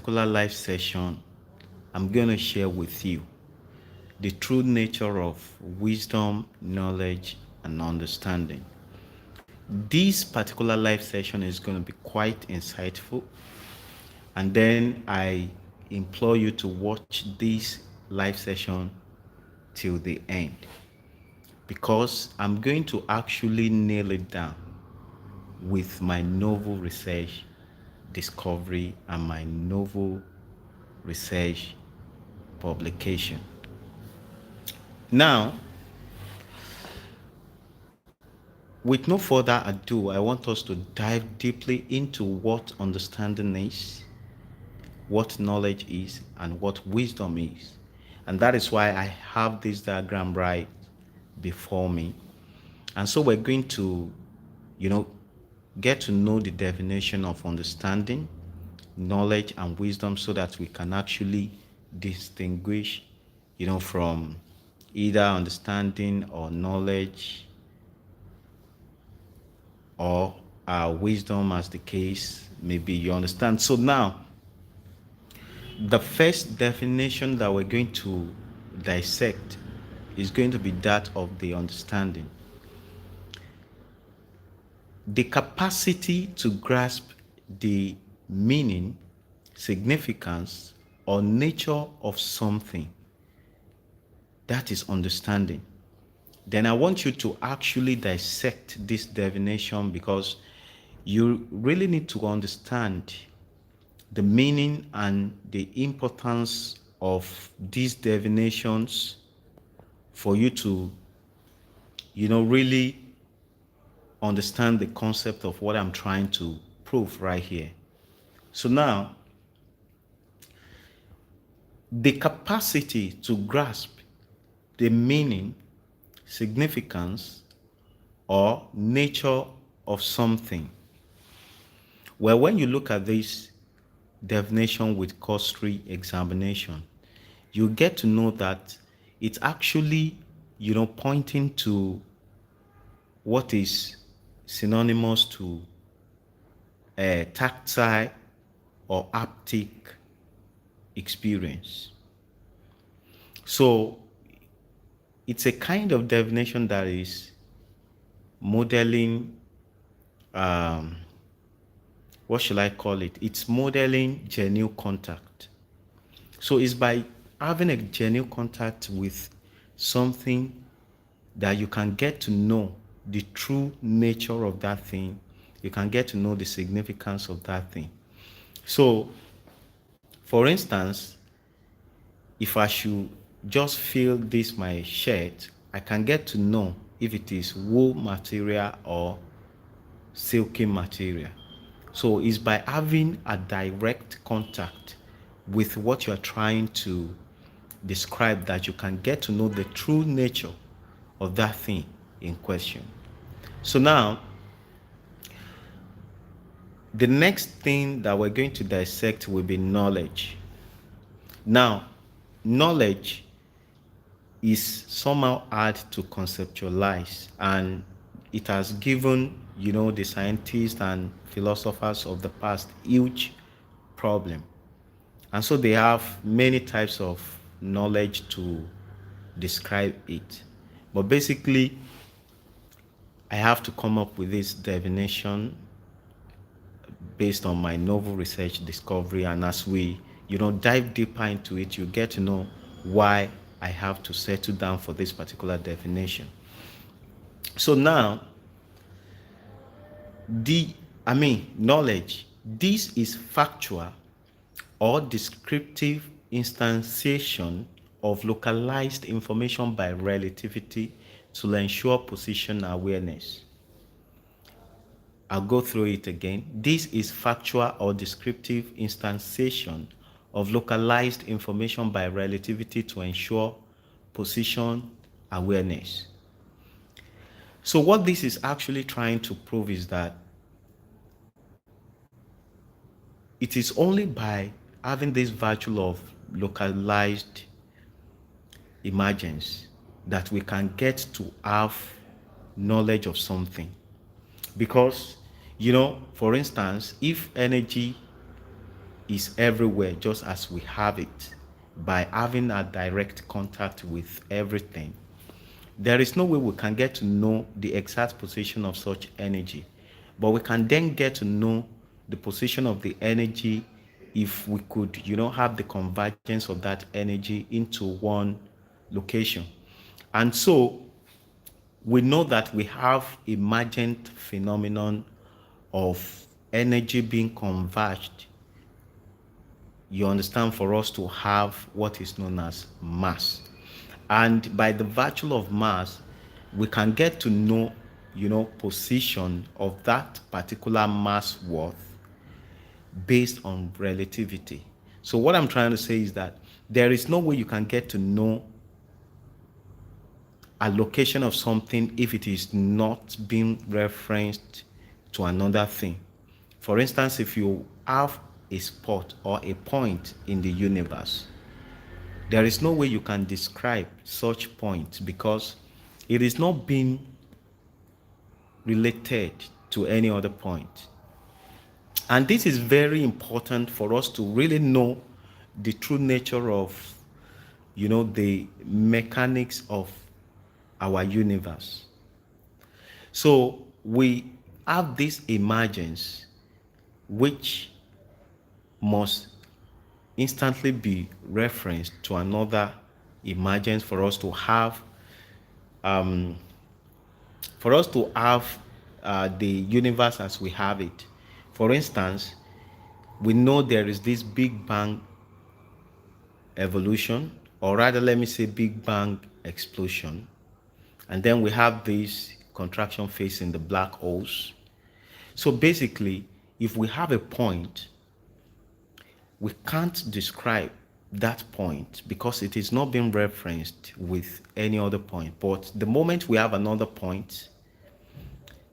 particular live session, I'm going to share with you the true nature of wisdom, knowledge, and understanding. This particular live session is going to be quite insightful, and then I implore you to watch this live session till the end because I'm going to actually nail it down with my novel research discovery and my novel research publication. Now, with no further ado, I want us to dive deeply into what understanding is, what knowledge is, and what wisdom is. And that is why I have this diagram right before me. And so we're going to, get to know the definition of understanding, knowledge, and wisdom so that we can actually distinguish, from either understanding or knowledge or wisdom, as the case may be. You understand? So now, the first definition that we're going to dissect is going to be that of the understanding. The capacity to grasp the meaning, significance, or nature of something. That is understanding. Then I want you to actually dissect this definition because you really need to understand the meaning and the importance of these definitions for you to, really understand the concept of what I'm trying to prove right here. So now, the capacity to grasp the meaning, significance, or nature of something. Well, when you look at this definition with cursory examination, you get to know that it's actually, pointing to what is synonymous to a tactile or haptic experience. So it's a kind of definition that is modeling, what should I call it? It's modeling genuine contact. So it's by having a genuine contact with something that you can get to know the true nature of that thing. You can get to know the significance of that thing. So, for instance, if I should just feel this my shirt, I can get to know if it is wool material or silky material. So it's by having a direct contact with what you're trying to describe that you can get to know the true nature of that thing in question. So now, the next thing that we're going to dissect will be knowledge. Now, knowledge is somehow hard to conceptualize, and it has given, the scientists and philosophers of the past huge problem. And so they have many types of knowledge to describe it. But basically, I have to come up with this definition based on my novel research discovery. And as we, dive deeper into it, you get to know why I have to settle down for this particular definition. So now, knowledge. This is factual or descriptive instantiation of localized information by relativity to ensure position awareness. I'll go through it again. This is factual or descriptive instantiation of localized information by relativity to ensure position awareness. So what this is actually trying to prove is that it is only by having this virtue of localized emergence that we can get to have knowledge of something. Because, for instance, if energy is everywhere just as we have it by having a direct contact with everything. There is no way we can get to know the exact position of such energy, but we can then get to know the position of the energy if we could, have the convergence of that energy into one location. And so we know that we have emergent phenomenon of energy being converged, you understand, for us to have what is known as mass. And by the virtue of mass, we can get to know, position of that particular mass worth based on relativity. So what I'm trying to say is that there is no way you can get to know a location of something if it is not being referenced to another thing. For instance, if you have a spot or a point in the universe, there is no way you can describe such point because it is not being related to any other point. And this is very important for us to really know the true nature of, the mechanics of our universe. So we have this emergence which must instantly be referenced to another emergence for us to have the universe as we have it. For instance, we know there is this Big Bang evolution, or rather let me say Big Bang explosion, and then we have this contraction phase in the black holes. So basically, if we have a point, we can't describe that point because it is not being referenced with any other point. But the moment we have another point,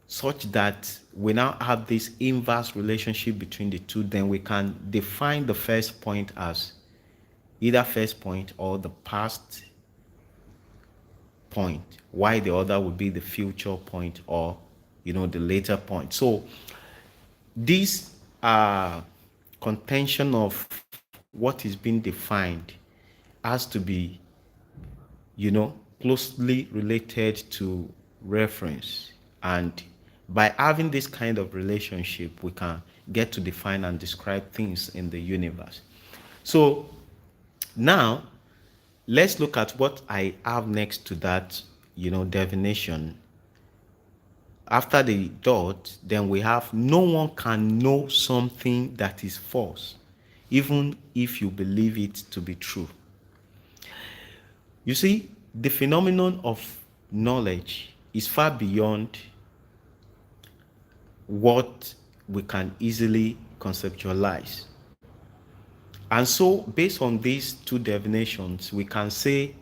such that we now have this inverse relationship between the two, then we can define the first point as either first point or the past point, while the other would be the future point or, the later point. So this contention of what is being defined has to be, closely related to reference. And by having this kind of relationship, we can get to define and describe things in the universe. So now let's look at what I have next to that, definition. After the dot, then we have no one can know something that is false, even if you believe it to be true. You see, the phenomenon of knowledge is far beyond what we can easily conceptualize. And so, based on these two definitions, we can say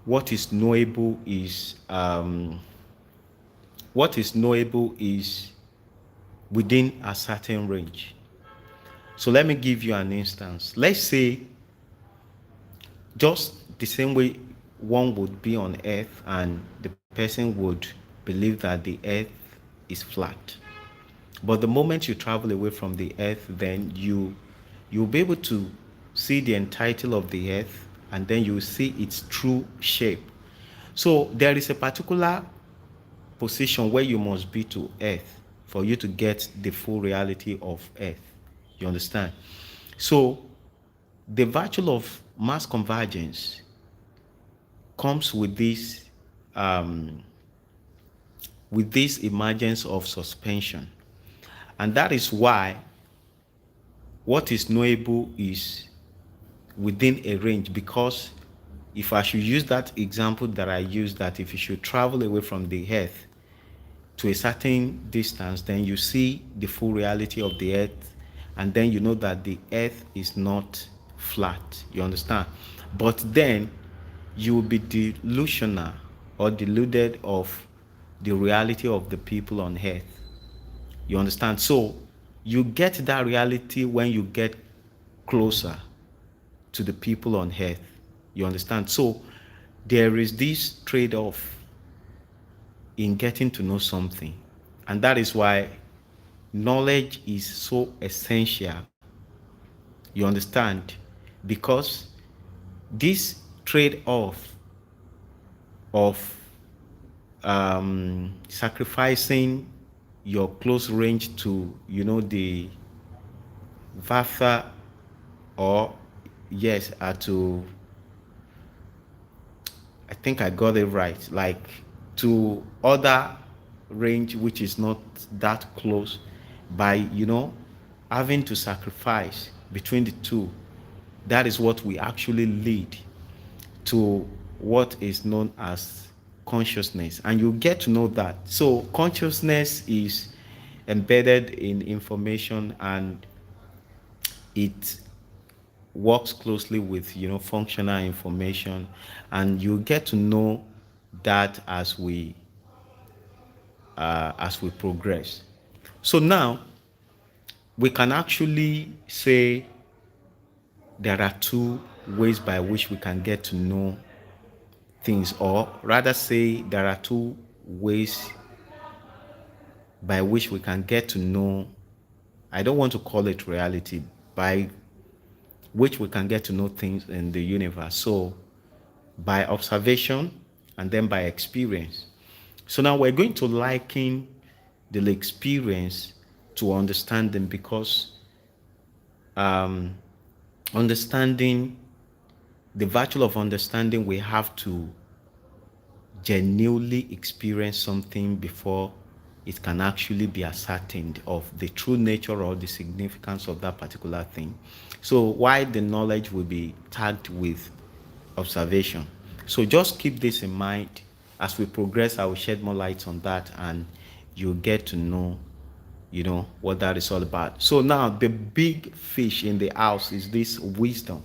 what is knowable is within a certain range. So let me give you an instance. Let's say, just the same way one would be on Earth and the person would believe that the Earth is flat. But the moment you travel away from the Earth, then you'll be able to see the entirety of the Earth, and then you will see its true shape. So there is a particular position where you must be to Earth for you to get the full reality of Earth. You understand? So the virtue of mass convergence comes with this emergence of suspension. And that is why what is knowable is within a range, because if I should use that example that I used, that if you should travel away from the Earth to a certain distance, then you see the full reality of the Earth, and then you know that the Earth is not flat. You understand? But then you will be delusional or deluded of the reality of the people on Earth. You understand? So you get that reality when you get closer to the people on Earth. You understand? So there is this trade-off in getting to know something. And that is why knowledge is so essential You understand? Because this trade-off of sacrificing your close range to, the Vatha, or yes, to, I think I got it right, like to other range which is not that close, by, having to sacrifice between the two. That is what we actually lead to what is known as consciousness. And you get to know that. So consciousness is embedded in information, and it works closely with, functional information, and you get to know that as we progress. So now we can actually say there are two ways by which we can get to know things, or rather say there are two ways by which we can get to know, I don't want to call it reality, by which we can get to know things in the universe. So by observation and then by experience. So now we're going to liken the experience to understanding, because understanding, the virtue of understanding, we have to genuinely experience something before it can actually be ascertained of the true nature or the significance of that particular thing. So why the knowledge will be tagged with observation. So just keep this in mind. As we progress, I will shed more light on that, and you'll get to know, what that is all about. So now the big fish in the house is this wisdom.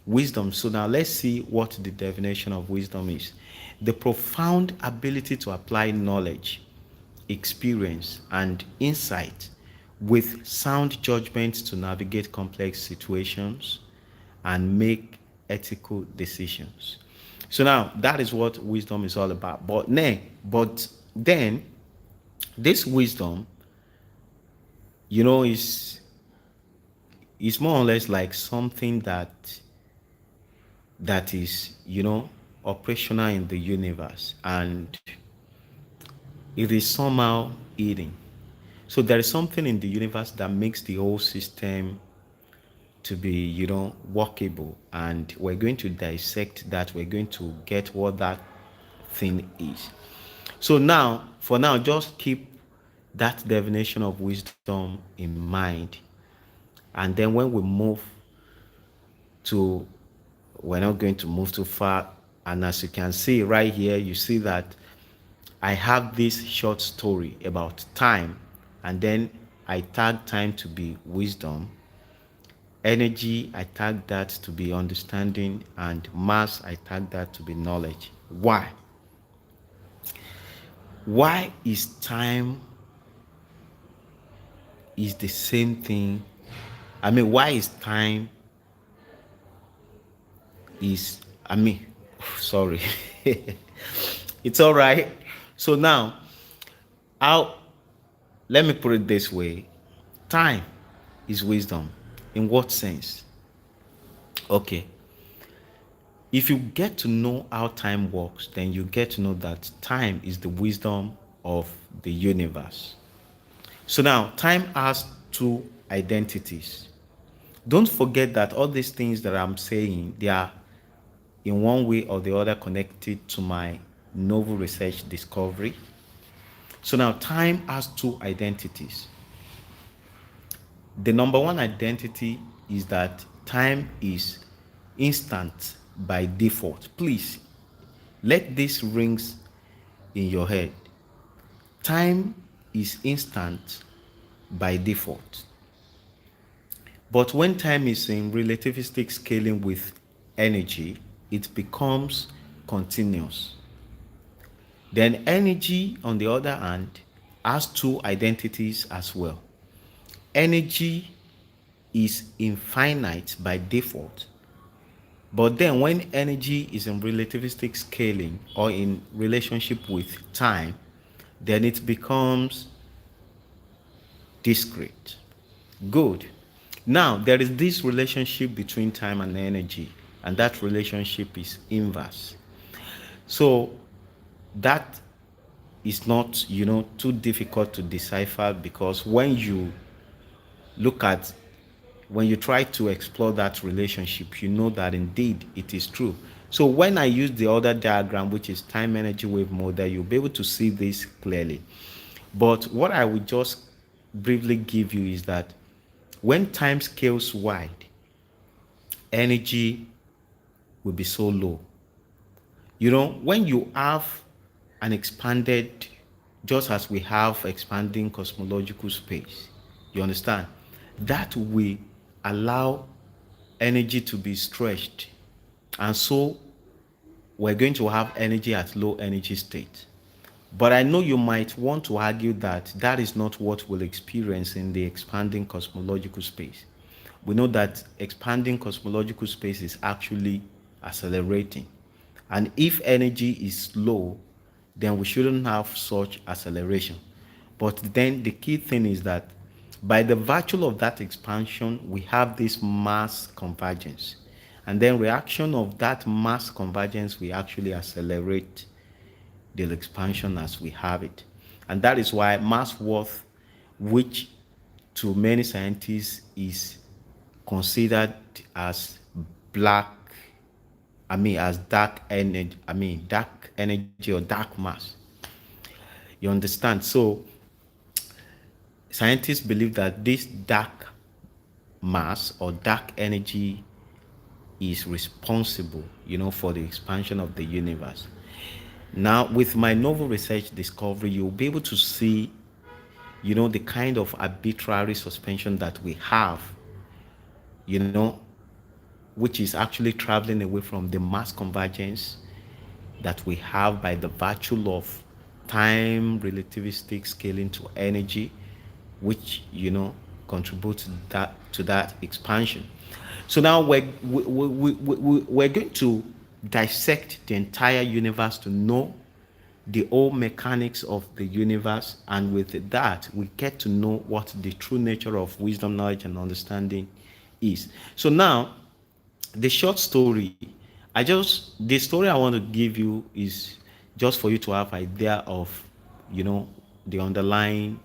Wisdom. So now let's see what the definition of wisdom is. The profound ability to apply knowledge, experience, and insight with sound judgment to navigate complex situations and make ethical decisions. So now that is what wisdom is all about. But then this wisdom, is more or less like something that is, operational in the universe, and it is somehow hidden. So there is something in the universe that makes the whole system to be, workable, and we're going to dissect that. We're going to get what that thing is. So now, for now, just keep that definition of wisdom in mind, and then when we move to, we're not going to move too far, and as you can see right here, you see that I have this short story about time, and then I tag time to be wisdom. Energy, I tag that to be understanding, and mass, I tag that to be knowledge. Why? Why is time is the same thing? I mean, why is time is, sorry. It's all right. So now, how, let me put it this way. Time is wisdom. In what sense? Okay. If you get to know how time works, then you get to know that time is the wisdom of the universe. So now, time has two identities. Don't forget that all these things that I'm saying, they are in one way or the other connected to my novel research discovery. So now, time has two identities. The number one identity is that time is instant by default. Please let this rings in your head. Time is instant by default. But when time is in relativistic scaling with energy, it becomes continuous. Then energy, on the other hand, has two identities as well. Energy is infinite by default. But then when energy is in relativistic scaling or in relationship with time, then it becomes discrete. Good. Now, there is this relationship between time and energy, and that relationship is inverse. So that is not, too difficult to decipher, because look at when you try to explore that relationship, you know that indeed it is true. So when I use the other diagram, which is time energy wave model, you'll be able to see this clearly. But what I will just briefly give you is that when time scales wide, energy will be so low. When you have an expanded, just as we have expanding cosmological space, you understand, that will allow energy to be stretched. And so we're going to have energy at low energy state. But I know you might want to argue that that is not what we'll experience in the expanding cosmological space. We know that expanding cosmological space is actually accelerating. And if energy is low, then we shouldn't have such acceleration. But then the key thing is that by the virtue of that expansion, we have this mass convergence. And then reaction of that mass convergence, we actually accelerate the expansion as we have it. And that is why mass worth, which to many scientists is considered as black, as dark energy or dark mass. You understand? So scientists believe that this dark mass or dark energy is responsible, for the expansion of the universe. Now, with my novel research discovery, you'll be able to see, the kind of arbitrary suspension that we have, which is actually traveling away from the mass convergence that we have by the virtue of time relativistic scaling to energy, which, contributes to that expansion. So now we're going to dissect the entire universe to know the whole mechanics of the universe, and with that we get to know what the true nature of wisdom, knowledge, and understanding is. So now the short story, the story I want to give you is just for you to have idea of, the underlying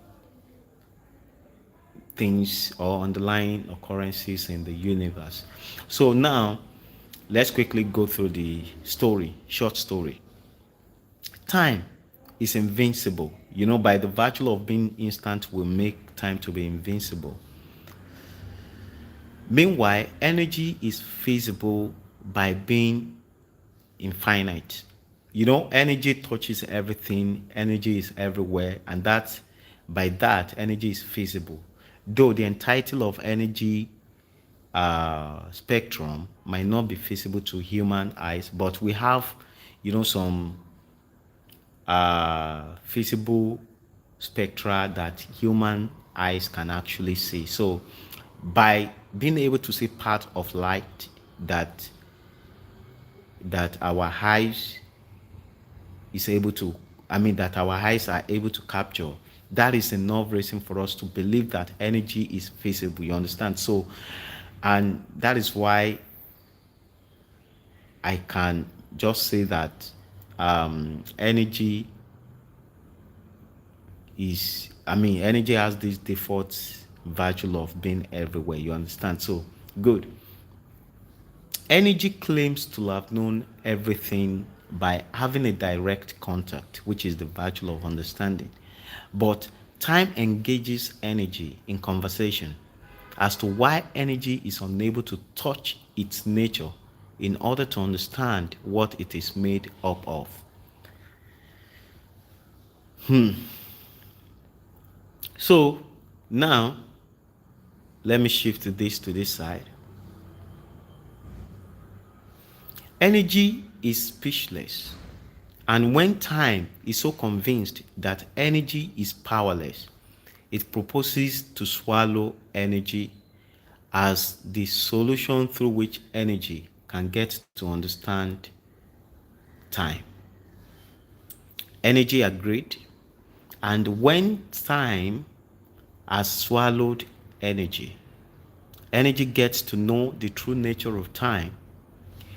things or underlying occurrences in the universe. So now let's quickly go through the short story. Time is invincible. By the virtue of being instant will make time to be invincible. Meanwhile, energy is feasible by being infinite. Energy touches everything, energy is everywhere, and by that, energy is feasible. Though the entirety of energy spectrum might not be feasible to human eyes, but we have, some feasible spectra that human eyes can actually see. So by being able to see part of light that our eyes is able to, that our eyes are able to capture, that is enough reason for us to believe that energy is feasible. You understand? So, and that is why I can just say that energy has this default virtue of being everywhere. You understand? So, good. Energy claims to have known everything by having a direct contact, which is the virtue of understanding. But time engages energy in conversation as to why energy is unable to touch its nature in order to understand what it is made up of. So now let me shift this to this side. Energy is speechless, and when time is so convinced that energy is powerless, it proposes to swallow energy as the solution through which energy can get to understand time. Energy agreed, and when time has swallowed energy, energy gets to know the true nature of time,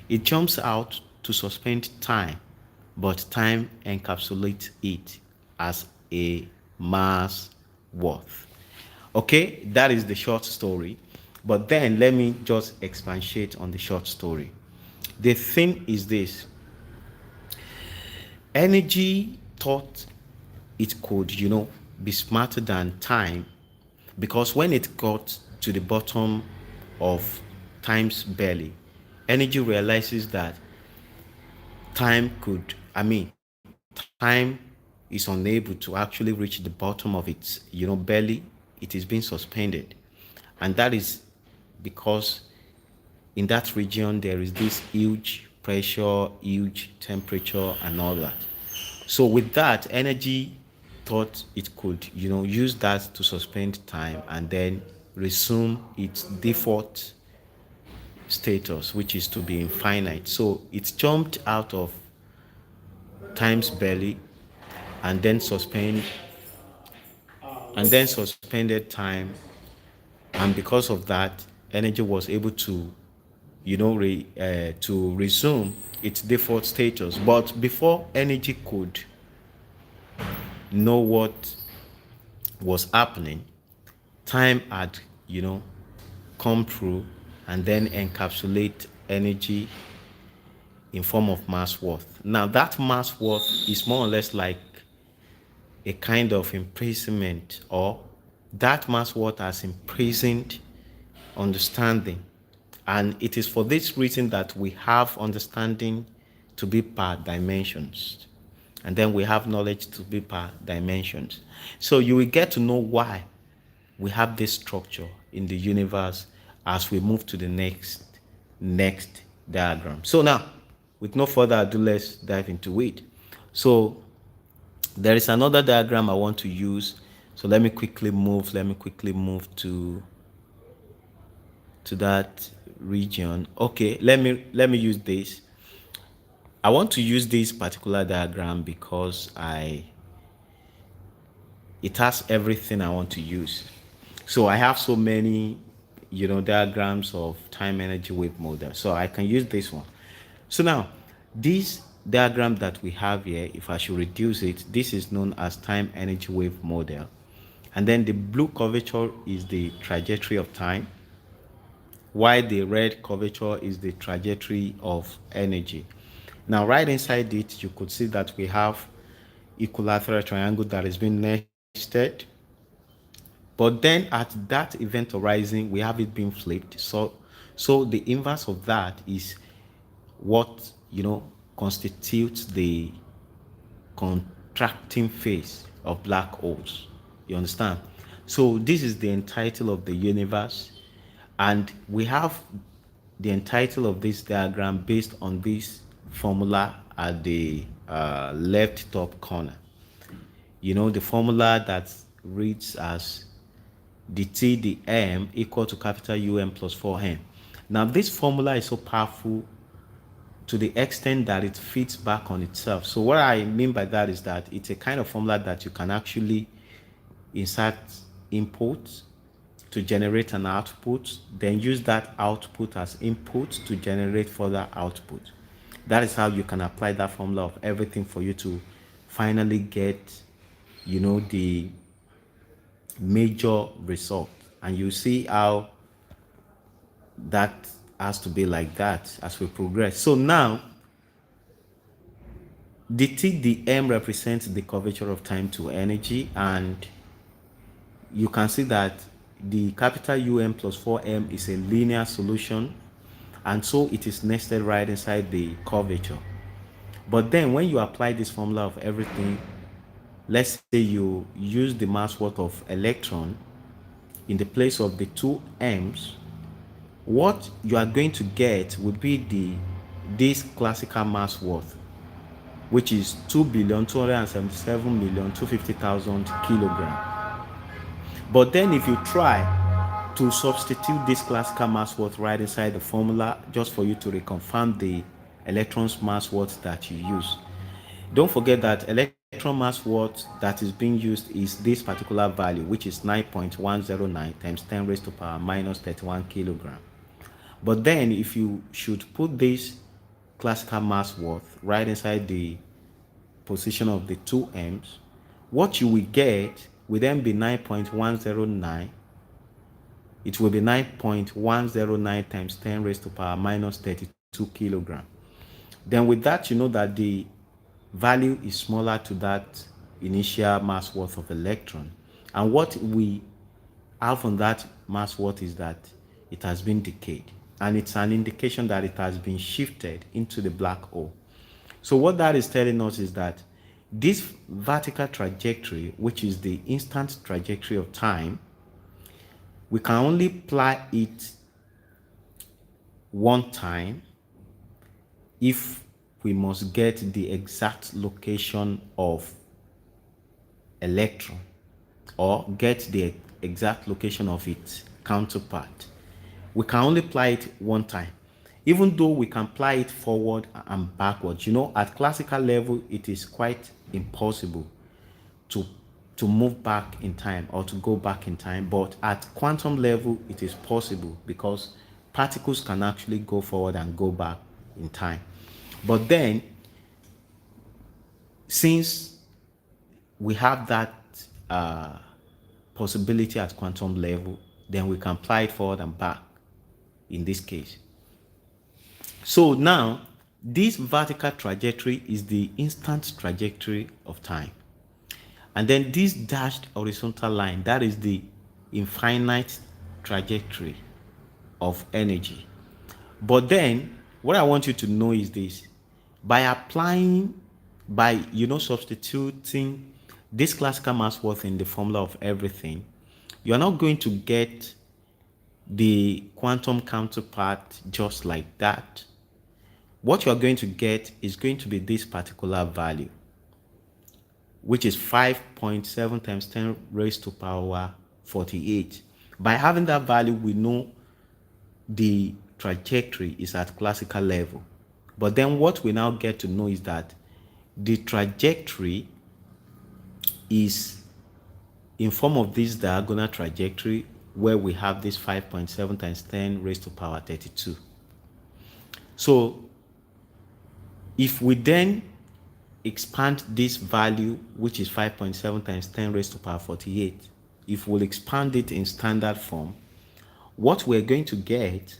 it jumps out to suspend time, but time encapsulates it as a mass worth. Okay, that is the short story. But then let me just expatiate on the short story. The thing is this: energy thought it could, be smarter than time, because when it got to the bottom of time's belly, energy realizes that time is unable to actually reach the bottom of its, belly. It is being suspended. And that is because in that region there is this huge pressure, huge temperature, and all that. So with that, energy thought it could, use that to suspend time and then resume its default status, which is to be infinite. So it jumped out of time's belly and then suspended time, and because of that, energy was able to, to resume its default status. But before energy could know what was happening, time had, come through and then encapsulate energy in form of mass worth. Now that mass worth is more or less like a kind of imprisonment, or that mass worth has imprisoned understanding. And it is for this reason that we have understanding to be per dimensions. And then we have knowledge to be per dimensions. So you will get to know why we have this structure in the universe as we move to the next diagram. So now, with no further ado, let's dive into it. So there is another diagram I want to use. So let me quickly move to that region. Okay, let me use this. I want to use this particular diagram because it has everything I want to use. So I have so many, diagrams of time energy wave model. So I can use this one. So now, this diagram that we have here, if I should reduce it, this is known as time energy wave model. And then the blue curvature is the trajectory of time, while the red curvature is the trajectory of energy. Now, right inside it, you could see that we have equilateral triangle that has been nested. But then at that event horizon, we have it being flipped. So the inverse of that is what, constitutes the contracting phase of black holes. You understand? So this is the entitle of the universe. And we have the entitle of this diagram based on this formula at the left top corner. The formula that reads as dt dm equal to capital Um plus 4m. Now this formula is so powerful to the extent that it fits back on itself. So what I mean by that is that it's a kind of formula that you can actually insert input to generate an output, then use that output as input to generate further output. That is how you can apply that formula of everything for you to finally get, the major result. And you see how that has to be like that as we progress. So now, the TDM represents the curvature of time to energy, and you can see that the capital Um plus 4m is a linear solution, and so it is nested right inside the curvature. But then when you apply this formula of everything, let's say you use the mass worth of electron in the place of the two m's, what you are going to get would be this classical mass worth, which is 2,277,250,000 kilograms. But then if you try to substitute this classical mass worth right inside the formula, just for you to reconfirm the electron's mass worth that you use, don't forget that electrons electron mass worth that is being used is this particular value, which is 9.109 times 10 raised to power minus 31 kilogram. But then if you should put this classical mass worth right inside the position of the 2m's, what you will get will then be 9.109. It will be 9.109 times 10 raised to power minus 32 kilogram. Then with that, you know that the value is smaller to that initial mass worth of electron. And what we have on that mass worth is that it has been decayed. And it's an indication that it has been shifted into the black hole. So what that is telling us is that this vertical trajectory, which is the instant trajectory of time, we can only apply it one time if we must get the exact location of electron or get the exact location of its counterpart. We can only apply it one time, even though we can apply it forward and backwards. You know, at classical level, it is quite impossible to move back in time or to go back in time. But at quantum level, it is possible because particles can actually go forward and go back in time. But then, since we have that possibility at quantum level, then we can apply it forward and back in this case. So now, this vertical trajectory is the instant trajectory of time. And then this dashed horizontal line, that is the infinite trajectory of energy. But then, what I want you to know is this. By substituting this classical mass worth in the formula of everything, you are not going to get the quantum counterpart just like that. What you are going to get is going to be this particular value, which is 5.7 times 10 raised to power 48. By having that value, we know the trajectory is at classical level. But then what we now get to know is that the trajectory is in form of this diagonal trajectory where we have this 5.7 times 10 raised to power 32. So if we then expand this value, which is 5.7 times 10 raised to power 48, if we'll expand it in standard form, what we're going to get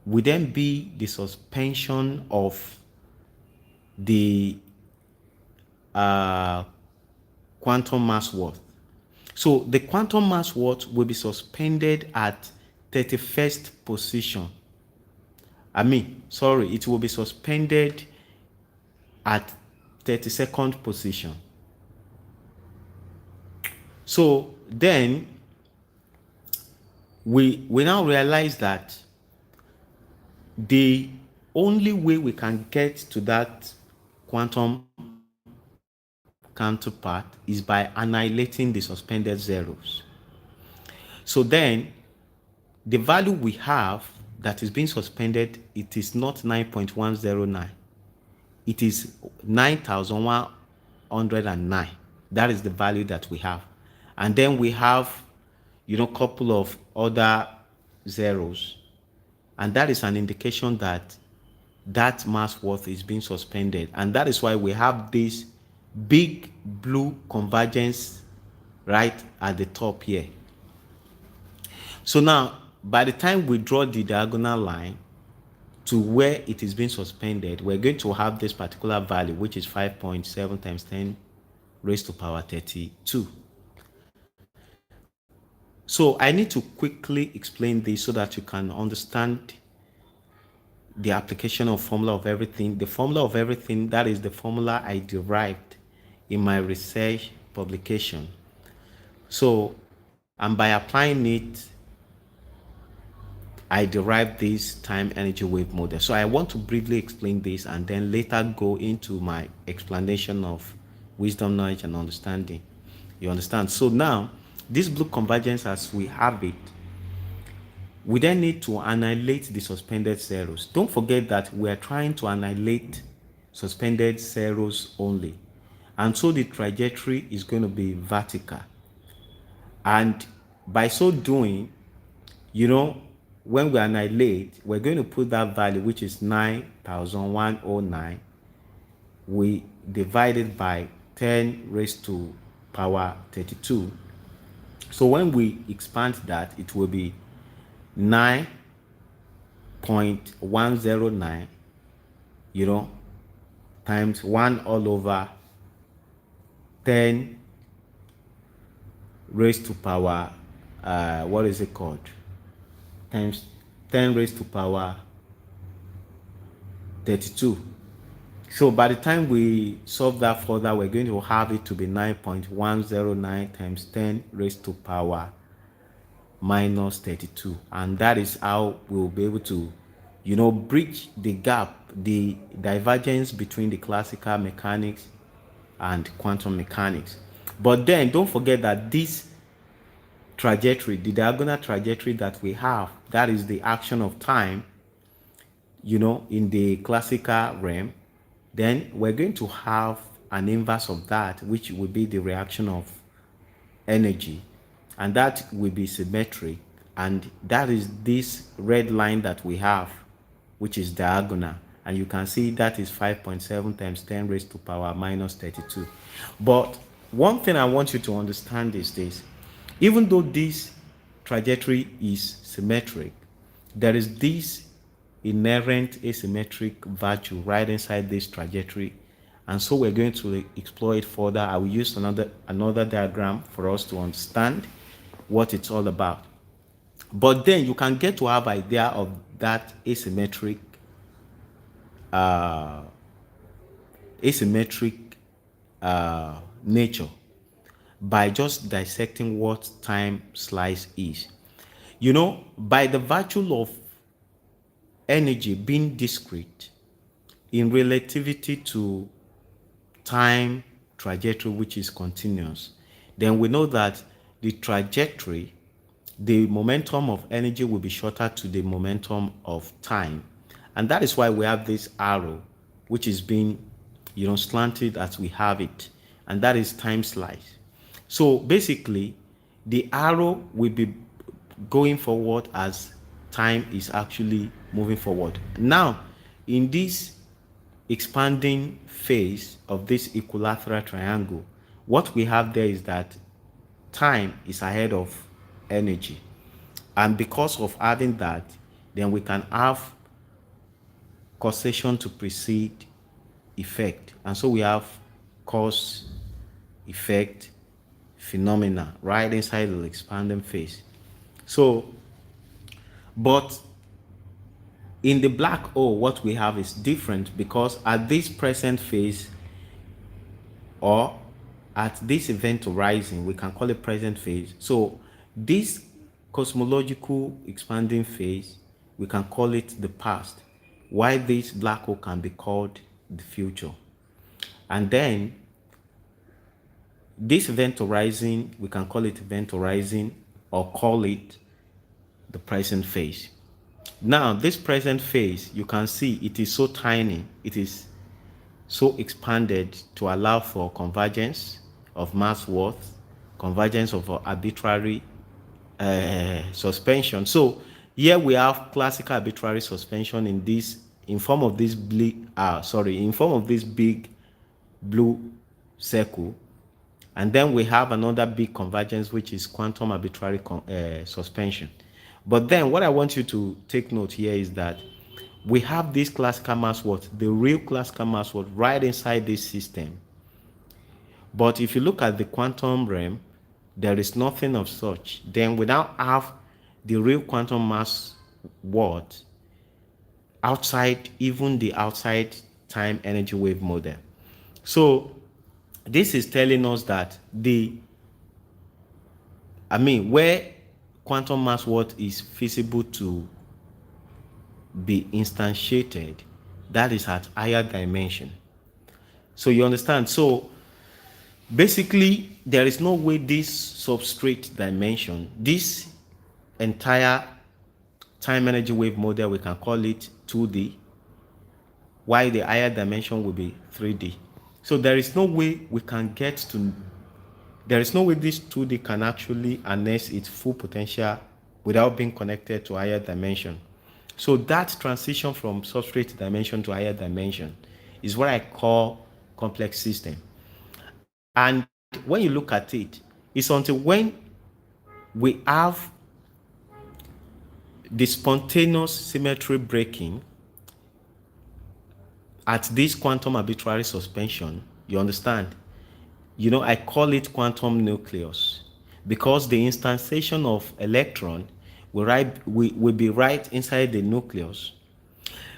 will then be the suspension of the quantum mass worth. So the quantum mass worth will be suspended at 31st position. It will be suspended at 32nd position. So then we now realize that the only way we can get to that quantum counterpart is by annihilating the suspended zeros. So then the value we have that is being suspended, it is not 9.109. It is 9,109. That is the value that we have. And then we have, a couple of other zeros. And that is an indication that that mass worth is being suspended. And that is why we have this big blue convergence right at the top here. So now, by the time we draw the diagonal line to where it is being suspended, we're going to have this particular value, which is 5.7 times 10 raised to power 32. So I need to quickly explain this so that you can understand the application of formula of everything. The formula of everything, that is the formula I derived in my research publication. So, and by applying it, I derived this time energy wave model. So I want to briefly explain this and then later go into my explanation of wisdom, knowledge, and understanding. You understand? So now, this blue convergence as we have it, we then need to annihilate the suspended zeros. Don't forget that we are trying to annihilate suspended zeros only. And so the trajectory is going to be vertical. And by so doing, when we annihilate, we're going to put that value, which is 9,109, we divide it by 10 raised to power 32. So when we expand that, it will be 9.109, times 1 all over 10 raised to power, what is it called? Times 10 raised to power 32. So by the time we solve that further, we're going to have it to be 9.109 times 10 raised to power minus 32. And that is how we'll be able to, bridge the gap, the divergence between the classical mechanics and quantum mechanics. But then don't forget that this trajectory, the diagonal trajectory that we have, that is the action of time, in the classical realm. Then we're going to have an inverse of that, which will be the reaction of energy, and that will be symmetric. And that is this red line that we have, which is diagonal. And you can see that is 5.7 times 10 raised to power minus 32. But one thing I want you to understand is this: even though this trajectory is symmetric, there is this inherent asymmetric virtue right inside this trajectory. And so we're going to explore it further. I will use another diagram for us to understand what it's all about. But then you can get to have idea of that asymmetric nature by just dissecting what time slice is. By the virtue of energy being discrete in relativity to time trajectory, which is continuous, then we know that the trajectory, the momentum of energy will be shorter to the momentum of time. And that is why we have this arrow, which is being, slanted as we have it. And that is time slice. So basically, the arrow will be going forward as time is actually moving forward. Now, in this expanding phase of this equilateral triangle, what we have there is that time is ahead of energy. And because of having that, then we can have causation to precede effect. And so we have cause, effect, phenomena right inside the expanding phase. So, but in the black hole, what we have is different, because at this present phase, or at this event horizon, we can call it present phase. So this cosmological expanding phase, we can call it the past, while this black hole can be called the future. And then this event horizon, we can call it event horizon or call it the present phase. Now, this present phase, you can see it is so tiny, it is so expanded to allow for convergence of mass worth, convergence of arbitrary suspension. So here we have classical arbitrary suspension in form of this big blue circle. And then we have another big convergence, which is quantum arbitrary suspension. But then what I want you to take note here is that we have this classical mass worth, the real classical mass worth, right inside this system. But if you look at the quantum realm, there is nothing of such. Then we now have the real quantum mass worth outside, even the outside time energy wave model. So this is telling us that where quantum mass worth is feasible to be instantiated, that is at higher dimension. So you understand? So basically, there is no way this substrate dimension, this entire time energy wave model, we can call it 2D, while the higher dimension will be 3D. So there is no way we can get to, there is no way this 2D can actually harness its full potential without being connected to higher dimension. So that transition from substrate dimension to higher dimension is what I call complex system. And when you look at it, it's until when we have the spontaneous symmetry breaking at this quantum arbitrary suspension, you understand? I call it quantum nucleus because the instantiation of electron will be right inside the nucleus.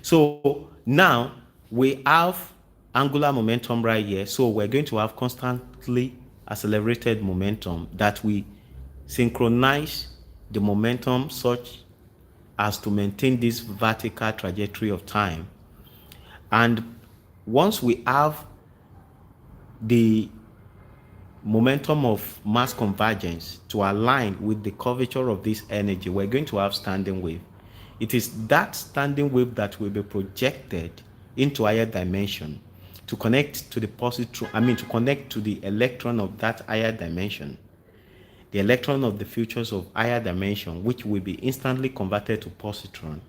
So now we have angular momentum right here. So we're going to have constantly accelerated momentum that we synchronize the momentum such as to maintain this vertical trajectory of time. And once we have the momentum of mass convergence to align with the curvature of this energy, we're going to have standing wave. It is that standing wave that will be projected into higher dimension to connect to the to connect to the electron of that higher dimension, the electron of the futures of higher dimension, which will be instantly converted to positron,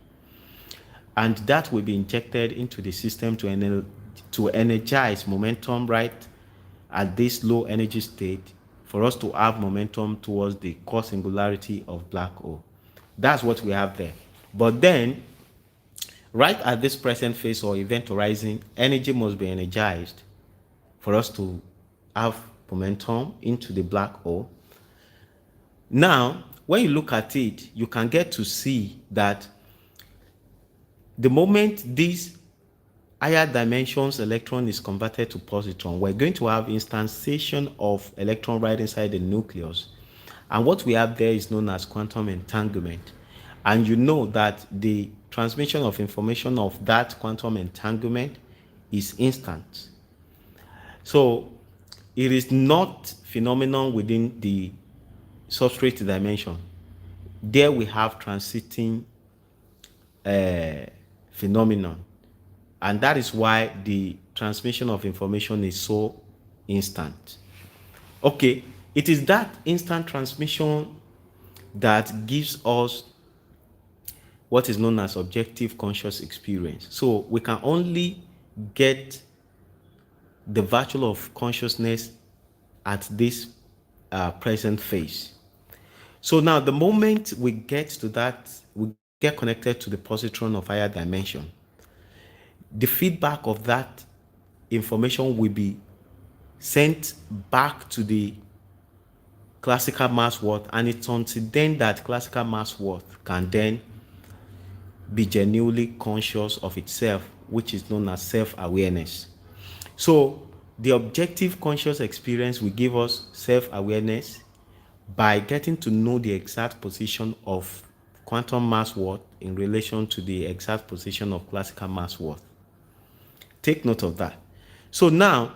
and that will be injected into the system to energize momentum right at this low energy state for us to have momentum towards the core singularity of black hole. That's what we have there. But then, right at this present phase or event horizon, energy must be energized for us to have momentum into the black hole. Now, when you look at it, you can get to see that the moment this higher dimensions electron is converted to positron, we're going to have instantiation of electron right inside the nucleus. And what we have there is known as quantum entanglement. And you know that the transmission of information of that quantum entanglement is instant. So it is not phenomenon within the substrate dimension. There we have transiting phenomenon. And that is why the transmission of information is so instant. Okay, it is that instant transmission that gives us what is known as objective conscious experience. So we can only get the virtue of consciousness at this present phase. So now the moment we get to that, we get connected to the positron of higher dimension, the feedback of that information will be sent back to the classical mass worth, and it's until then that classical mass worth can then be genuinely conscious of itself, which is known as self-awareness. So the objective conscious experience will give us self-awareness by getting to know the exact position of quantum mass worth in relation to the exact position of classical mass worth. Take note of that. So now,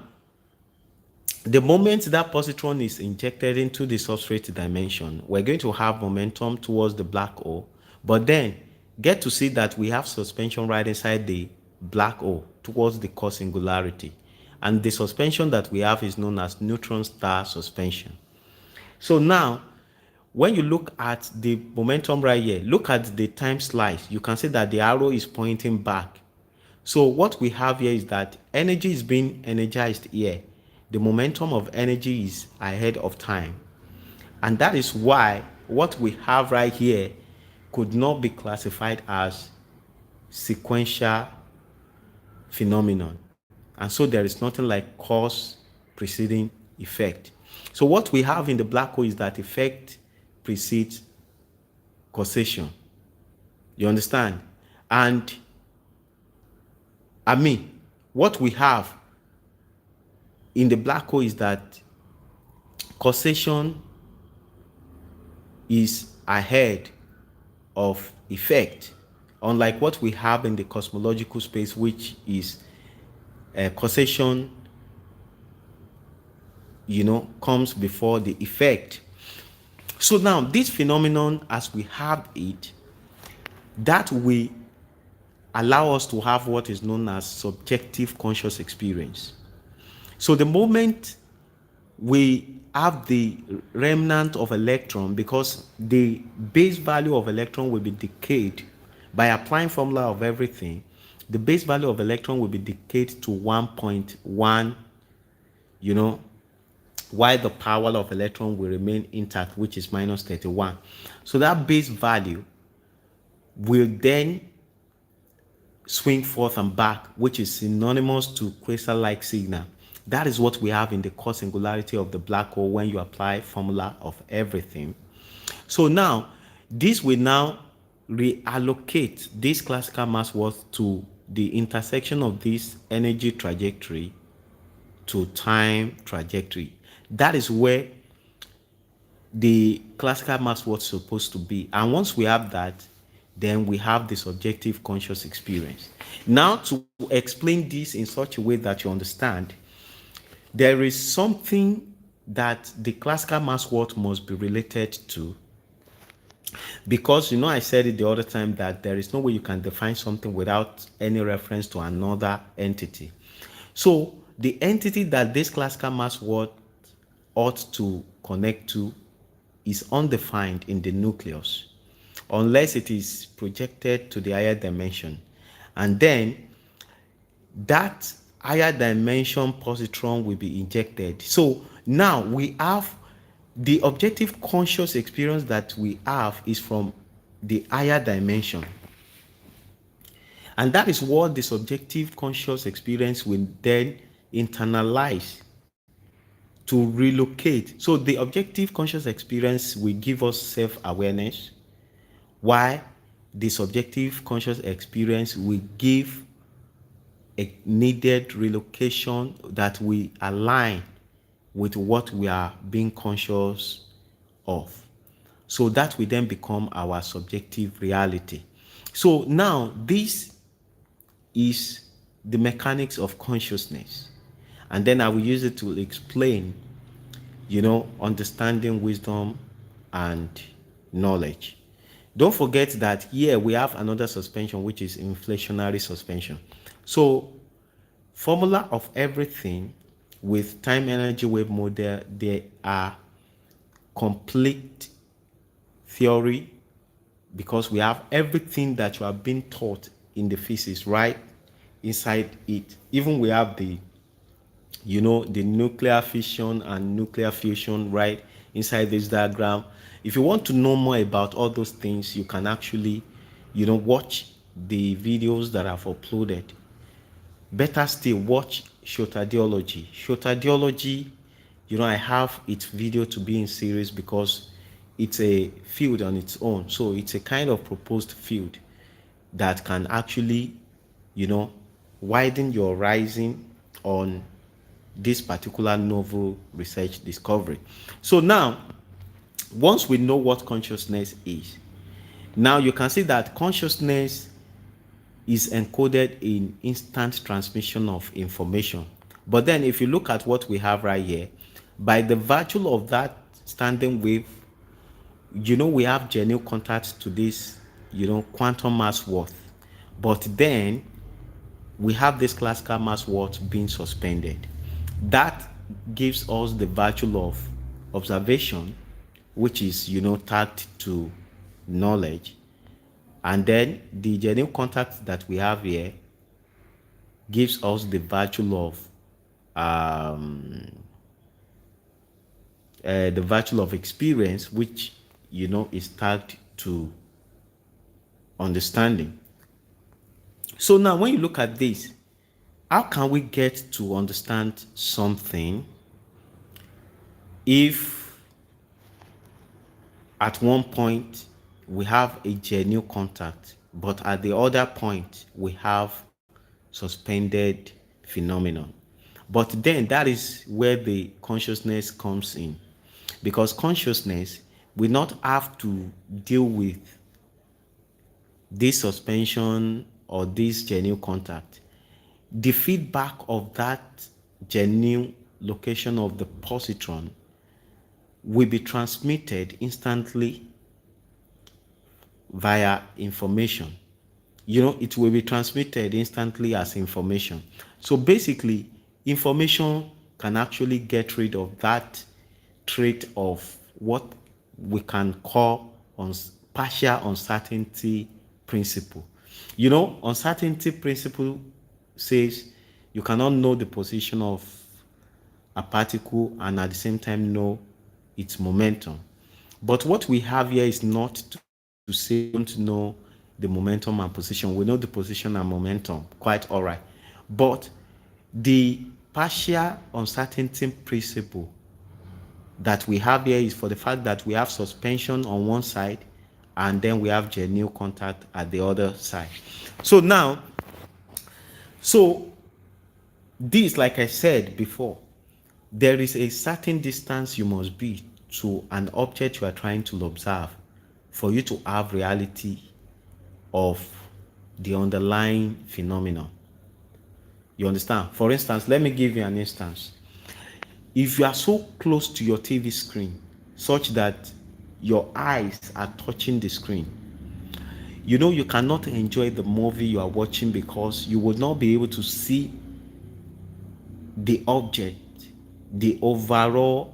the moment that positron is injected into the substrate dimension, we're going to have momentum towards the black hole, but then get to see that we have suspension right inside the black hole towards the core singularity. And the suspension that we have is known as neutron star suspension. So now, when you look at the momentum right here, look at the time slice, you can see that the arrow is pointing back. So what we have here is that energy is being energized here. The momentum of energy is ahead of time. And that is why what we have right here could not be classified as sequential phenomenon. And so there is nothing like cause preceding effect. So what we have in the black hole is that effect precedes causation. You understand? And what we have in the black hole is that causation is ahead of effect, unlike what we have in the cosmological space, which is causation, comes before the effect. So now this phenomenon, as we have it, that will allow us to have what is known as subjective conscious experience. So the moment we have the remnant of electron, because the base value of electron will be decayed by applying formula of everything, the base value of electron will be decayed to 1.1, you know, while the power of electron will remain intact, which is minus 31. So that base value will then swing forth and back, which is synonymous to quasar-like signal. That is what we have in the core singularity of the black hole when you apply formula of everything. So now, this will now reallocate this classical mass worth to the intersection of this energy trajectory to time trajectory. That is where the classical mass worth is supposed to be. And once we have that, then we have the subjective conscious experience. Now, to explain this in such a way that you understand, there is something that the classical mass worth must be related to. Because, I said it the other time that there is no way you can define something without any reference to another entity. So, the entity that this classical mass worth ought to connect to is undefined in the nucleus, unless it is projected to the higher dimension. And then that higher dimension positron will be injected. So now we have the objective conscious experience that we have is from the higher dimension. And that is what the subjective conscious experience will then internalize to relocate. So the objective conscious experience will give us self-awareness, while the subjective conscious experience will give a needed relocation that we align with what we are being conscious of. So that will then become our subjective reality. So now this is the mechanics of consciousness. And then I will use it to explain, understanding, wisdom, and knowledge. Don't forget that here we have another suspension, which is inflationary suspension. So, formula of everything with time energy wave model, they are complete theory, because we have everything that you have been taught in the physics right inside it. Even we have the nuclear fission and nuclear fusion right inside this diagram. If you want to know more about all those things, you can actually, watch the videos that I've uploaded. Better still, watch Shotadiology. Shotadiology, I have its video to be in series because it's a field on its own. So it's a kind of proposed field that can actually, widen your horizon on this particular novel research discovery. So now, once we know what consciousness is, now you can see that consciousness is encoded in instant transmission of information. But then if you look at what we have right here, by the virtue of that standing wave, we have genuine contact to this, quantum mass worth. But then we have this classical mass worth being suspended. That gives us the virtue of observation, which is, tagged to knowledge. And then the genuine contact that we have here gives us the virtue of experience, which is tagged to understanding. So now when you look at this, how can we get to understand something if at one point we have a genuine contact, but at the other point we have suspended phenomenon? But then that is where the consciousness comes in, because consciousness will not have to deal with this suspension or this genuine contact. The feedback of that genuine location of the positron will be transmitted instantly via information. It will be transmitted instantly as information. So basically, information can actually get rid of that trait of what we can call partial uncertainty principle. You know, uncertainty principle says you cannot know the position of a particle and at the same time know its momentum. But what we have here is not to say we don't know the momentum and position. We know the position and momentum quite all right. But the partial uncertainty principle that we have here is for the fact that we have suspension on one side and then we have genuine contact at the other side. So now, this, like I said before, there is a certain distance you must be to an object you are trying to observe for you to have reality of the underlying phenomenon. You understand? For instance, let me give you an instance. If you are so close to your TV screen such that your eyes are touching the screen, you know you cannot enjoy the movie you are watching because you will not be able to see the object, the overview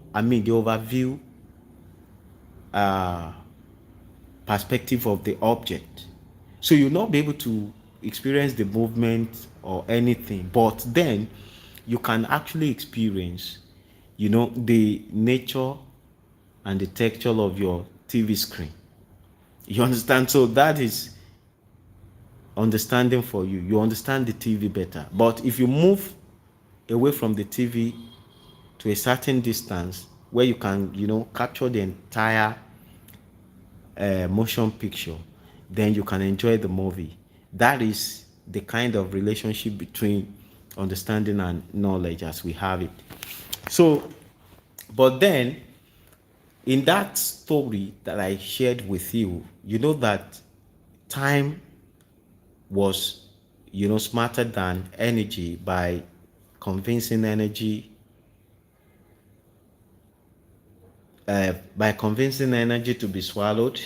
perspective of the object. So you'll not be able to experience the movement or anything, but then you can actually experience, you know, the nature and the texture of your TV screen. You understand? So that is understanding for you. You understand the TV better. But if you move away from the TV to a certain distance where you can, you know, capture the entire motion picture, then you can enjoy the movie. That is the kind of relationship between understanding and knowledge as we have it. So, but then in that story that I shared with you, you know that time was, you know, smarter than energy by convincing energy to be swallowed.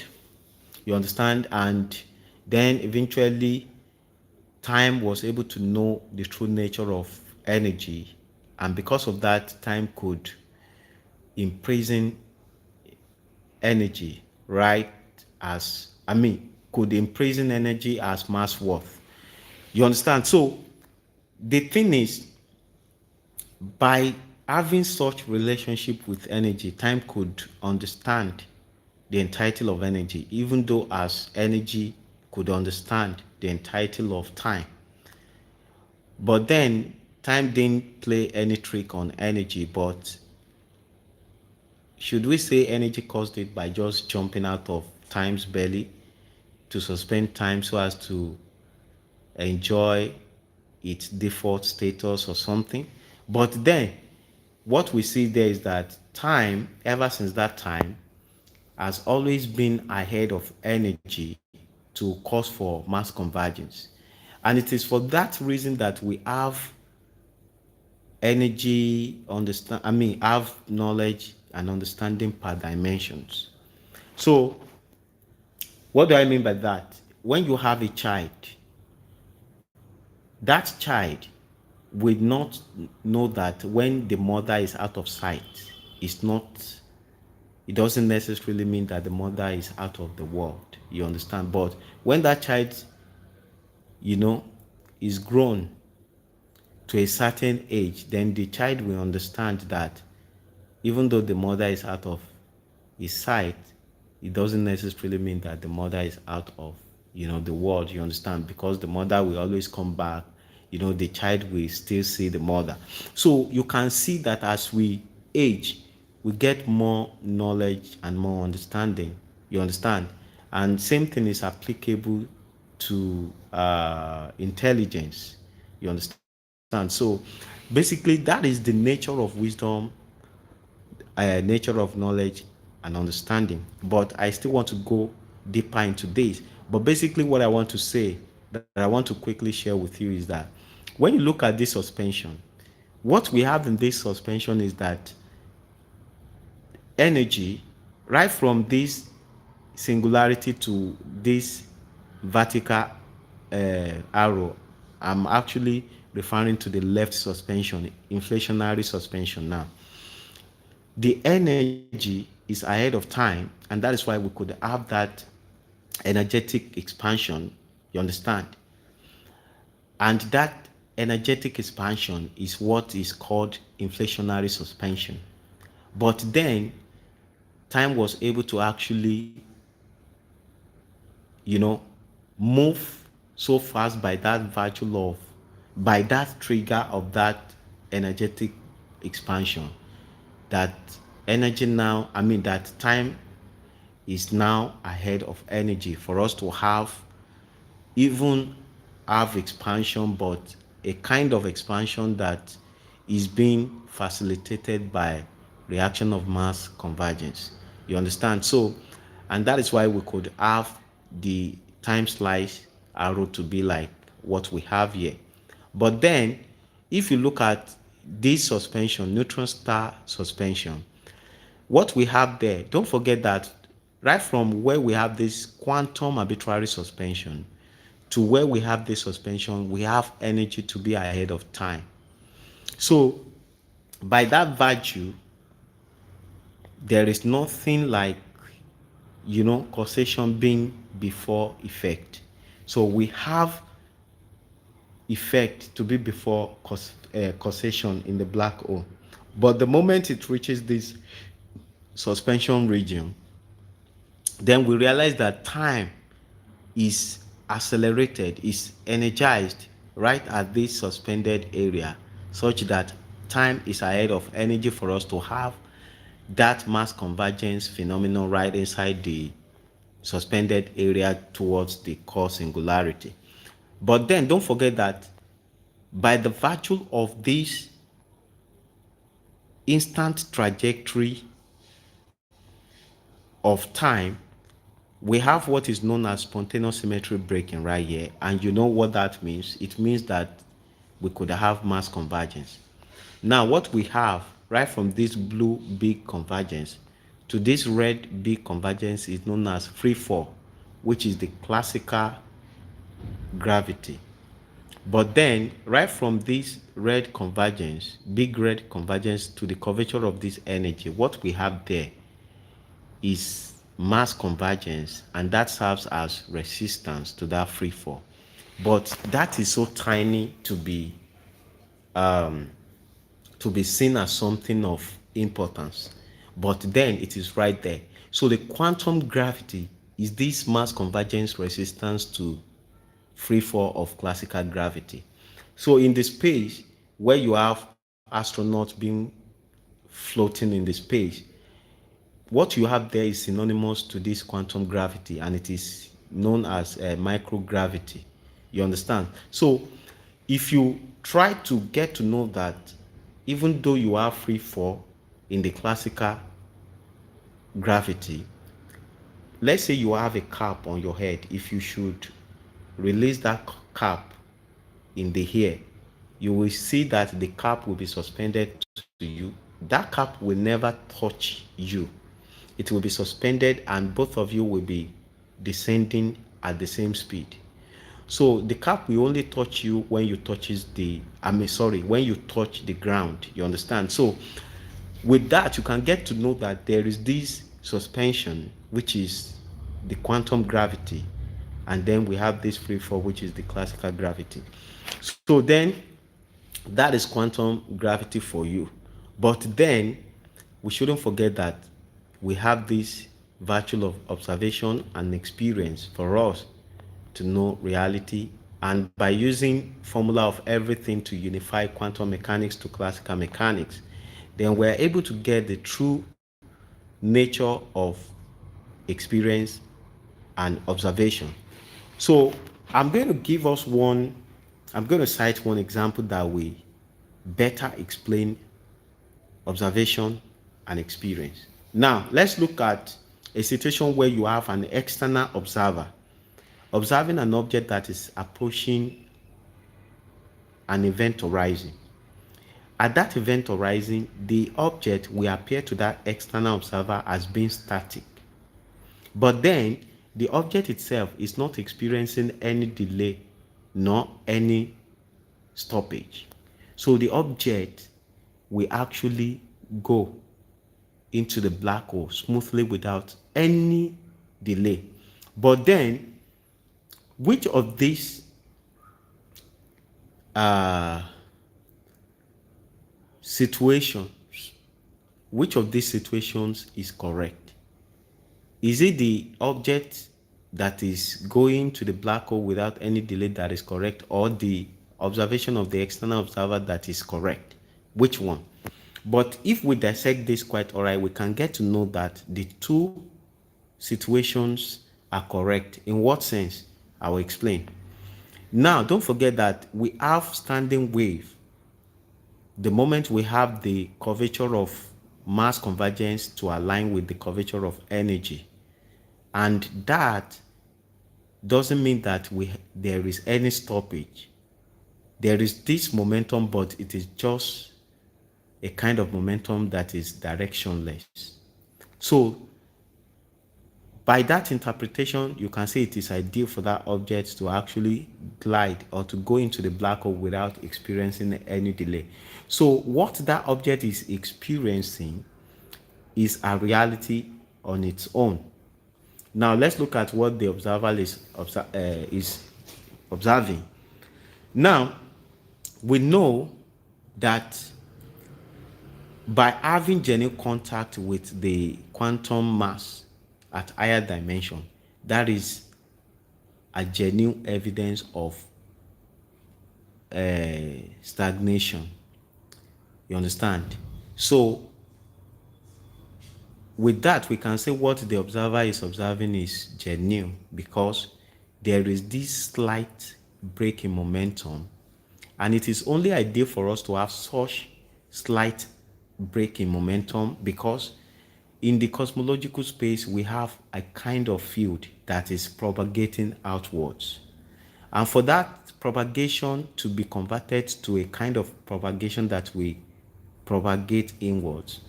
You understand? And then eventually time was able to know the true nature of energy, and because of that, time could imprison energy, right? Could imprison energy as mass worth. You understand? So the thing is, by having such relationship with energy, time could understand the entirety of energy, even though as energy could understand the entirety of time. But then time didn't play any trick on energy, but should we say energy caused it by just jumping out of time's belly to suspend time so as to enjoy its default status or something? But then what we see there is that time, ever since that time, has always been ahead of energy to cause for mass convergence. And it is for that reason that we have have knowledge and understanding per dimensions. So what do I mean by that? When you have a child, that child will not know that when the mother is out of sight, it doesn't necessarily mean that the mother is out of the world. You understand? But when that child, you know, is grown to a certain age, then the child will understand that even though the mother is out of his sight, it doesn't necessarily mean that the mother is out of, you know, the world. You understand? Because the mother will always come back, you know, the child will still see the mother. So you can see that as we age, we get more knowledge and more understanding. You understand? And same thing is applicable to intelligence. You understand? So basically, that is the nature of wisdom, nature of knowledge and understanding. But I still want to go deeper into this. But basically, what I want to say, that I want to quickly share with you, is that when you look at this suspension, what we have in this suspension is that energy, right from this singularity to this vertical arrow, I'm actually referring to the left suspension, inflationary suspension now. The energy is ahead of time, and that is why we could have that energetic expansion, you understand? And that energetic expansion is what is called inflationary suspension. But then time was able to actually, you know, move so fast by that virtue of, by that trigger of that energetic expansion, that energy now, I mean, that time is now ahead of energy for us to have, even have expansion, but a kind of expansion that is being facilitated by reaction of mass convergence. You understand? So, and that is why we could have the time slice arrow to be like what we have here. But then, if you look at this suspension, neutron star suspension, what we have there, don't forget that right from where we have this quantum arbitrary suspension to where we have this suspension, we have energy to be ahead of time. So by that virtue, there is nothing like, causation being before effect. So we have effect to be before causation in the black hole. But the moment it reaches this suspension region, then we realize that time is accelerated, is energized right at this suspended area, such that time is ahead of energy for us to have that mass convergence phenomenon right inside the suspended area towards the core singularity. But then don't forget that by the virtue of this instant trajectory of time, we have what is known as spontaneous symmetry breaking right here. And you know what that means? It means that we could have mass convergence. Now, what we have right from this blue big convergence to this red big convergence is known as free fall, which is the classical gravity. But then, right from this red convergence, big red convergence to the curvature of this energy, what we have there is mass convergence, and that serves as resistance to that free fall. But that is so tiny to be seen as something of importance. But then it is right there. So the quantum gravity is this mass convergence resistance to free fall of classical gravity. So in the space where you have astronauts being floating in the space, what you have there is synonymous to this quantum gravity, and it is known as microgravity. You understand? So if you try to get to know that even though you are free fall in the classical gravity, let's say you have a cap on your head, if you should release that cap in the air, you will see that the cap will be suspended to you. That cap will never touch you. It will be suspended, and both of you will be descending at the same speed. So the cap will only touch you when you when you touch the ground. You understand? So with that, you can get to know that there is this suspension, which is the quantum gravity, and then we have this free fall, which is the classical gravity. So then that is quantum gravity for you. But then we shouldn't forget that we have this virtue of observation and experience for us to know reality. And by using formula of everything to unify quantum mechanics to classical mechanics, then we're able to get the true nature of experience and observation. So I'm going to cite one example that will better explain observation and experience. Now, let's look at a situation where you have an external observer observing an object that is approaching an event horizon. At that event horizon, the object will appear to that external observer as being static. But then, the object itself is not experiencing any delay nor any stoppage. So the object will actually go into the black hole smoothly without any delay. But then, which of these uh, situations, which of these situations is correct? Is it the object that is going to the black hole without any delay that is correct, or the observation of the external observer that is correct? Which one? But if we dissect this quite all right, we can get to know that the two situations are correct. In what sense? I will explain. Now, don't forget that we have standing wave the moment we have the curvature of mass convergence to align with the curvature of energy. And that doesn't mean that there is any stoppage. There is this momentum, but it is just a kind of momentum that is directionless. So by that interpretation, you can say it is ideal for that object to actually glide or to go into the black hole without experiencing any delay. So what that object is experiencing is a reality on its own. Now let's look at what the observer is observing. Now we know that by having genuine contact with the quantum mass at higher dimension, that is a genuine evidence of stagnation. You understand? So with that, we can say what the observer is observing is genuine because there is this slight break in momentum, and it is only ideal for us to have such slight break in momentum because in the cosmological space we have a kind of field that is propagating outwards, and for that propagation to be converted to a kind of propagation that we propagate inwards,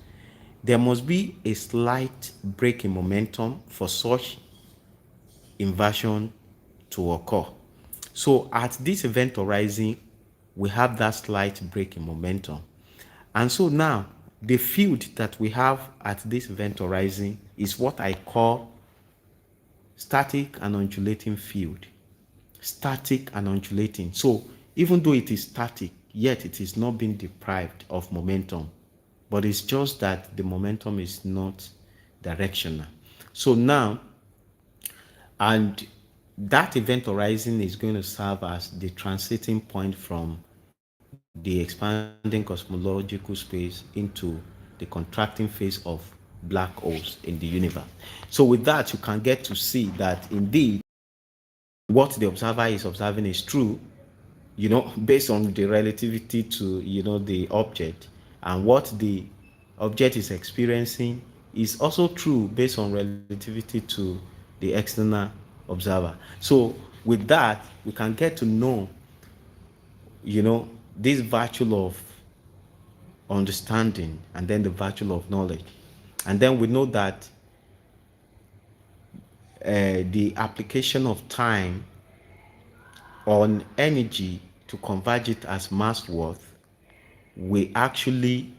there must be a slight break in momentum for such inversion to occur. So at this event horizon, we have that slight break in momentum. And so now, the field that we have at this event horizon is what I call static and undulating field. Static and undulating. So even though it is static, yet it is not being deprived of momentum. But it's just that the momentum is not directional. So now, and that event horizon is going to serve as the transiting point from the expanding cosmological space into the contracting phase of black holes in the universe. So with that, you can get to see that indeed what the observer is observing is true, based on the relativity to, the object, and what the object is experiencing is also true based on relativity to the external observer. So with that, we can get to know, this virtue of understanding and then the virtue of knowledge. And then we know that the application of time on energy to convert it as mass worth will actually